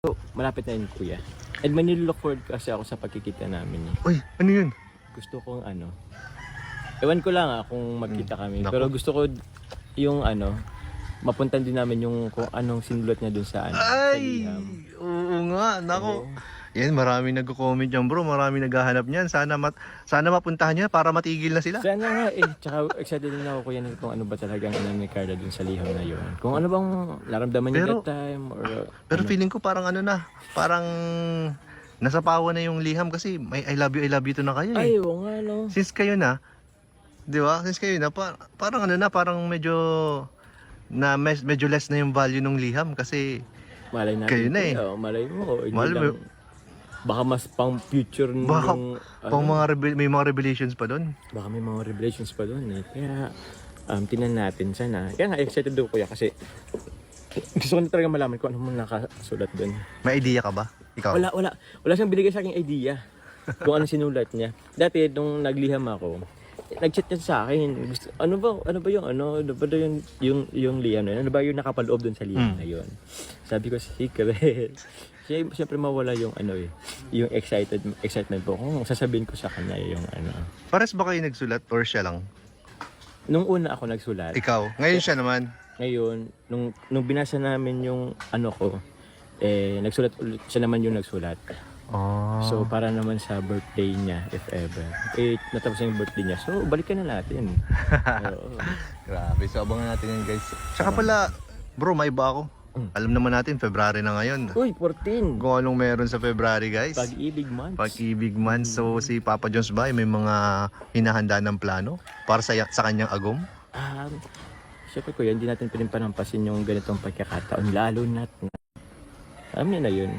So, malapit na yun, kuya. And may nilook forward kasi ako sa pagkikita namin. Uy, ano yun? Gusto kong ewan ko lang kung magkita kami. Naku. Pero gusto ko yung mapuntan din namin yung kung anong sinulat niya dun sa sa Ay! liham. Oo nga, nako. Oo. Yan, marami nagko-comment yan bro, marami naghahanap niyan. Sana mapuntahan niya para matigil na sila. Sana nga Tsaka excited din ako kuya kung ano ba talagang ni Carla dun sa liham na yun. Kung ano bang naramdaman niya Pero- that time or Pero feeling ko parang parang nasa pawa na yung liham kasi may I love you to na kayo eh. Ay, oo nga no. Since kayo na, di ba? Since kayo na, parang parang medyo medyo less na yung value ng liham kasi Malay natin. Kayo na eh. kuya, malay mo. Hindi Malay mo. lang- Baka mas pang future nung... Baka pang may mga revelations pa doon. Baka may mga revelations pa doon eh. Kaya, tingnan natin sana. Kaya nga, excited daw kuya kasi gusto ko na talaga malaman kung ano mo nakasulat doon. May idea ka ba? Ikaw? Wala siyang binigay sa aking idea kung ano sinulat niya. Dati, nung nagliham ako, nag-chat niya sa akin. Ano ba yung liham na yun? Ano ba yung nakapaloob doon sa liham na yun? Sabi ko, secret. Siyempre mawala yung yung excitement po kung sasabihin ko sa kanya yung Pares ba kayo nagsulat or siya lang? Nung una ako nagsulat. Ikaw? Ngayon siya naman? Ngayon, nung binasa namin yung ko, nagsulat ulit, siya naman yung nagsulat. Oh. So, para naman sa birthday niya, if ever. Natapos na yung birthday niya. So, balikan na natin. Oo. Grabe, so abangan natin yan guys. Tsaka pala, bro, may iba ako. Alam naman natin, February na ngayon. Uy, 14! Kung anong meron sa February guys. Pag-ibig months. Pag-ibig man. So si Papa John's ba may mga hinahanda ng plano para sa kanyang agom? Siyempre kuya, hindi natin pinampasin yung ganitong pagkakataon. Lalo na't alam niyo na yun.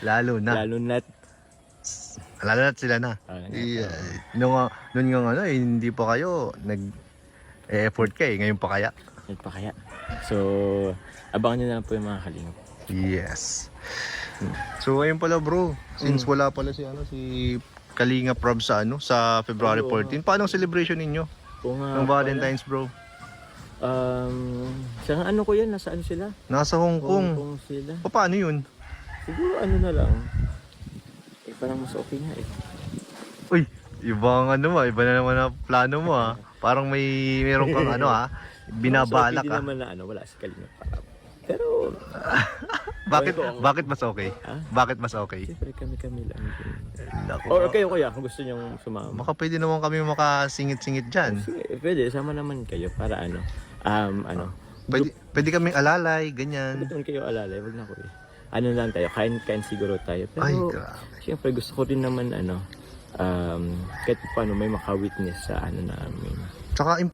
Lalo na. Lalo na sila na. Yeah. Noon nga hindi pa kayo nag-effort kayo. Ngayon pa kaya? Ngayon pa kaya. So, abangan nyo na po yung mga kalingap. Yes. So ayun pala bro, since wala pala si Kalinga Prab sa February 14. Paano ang celebration ninyo? Ng Valentine's bro? Sa ko yan, nasaan sila? Nasa Hong Kong. Hong Kong sila. Paano yun? Siguro na lang. Parang mas okay nga eh. Uy, iba na naman ang plano mo ha. Parang meron kang binabalak mas okay din naman na wala si Kalinga Prab. Pero bakit mas okay? Bakit mas okay? siyempre kami lang din. Naku. Or kayo kuya, kung gusto nyong sumama. Baka pwede naman kami makasingit-singit dyan. Sige, pwede, sama naman kayo para Pwede kaming alalay, ganyan. Doon kayo alalay, wag na kuya. Lang tayo, kain siguro tayo. Pero Ay, grabe. siyempre gusto ko din naman kahit paano may maka-witness sa namin. Tsaka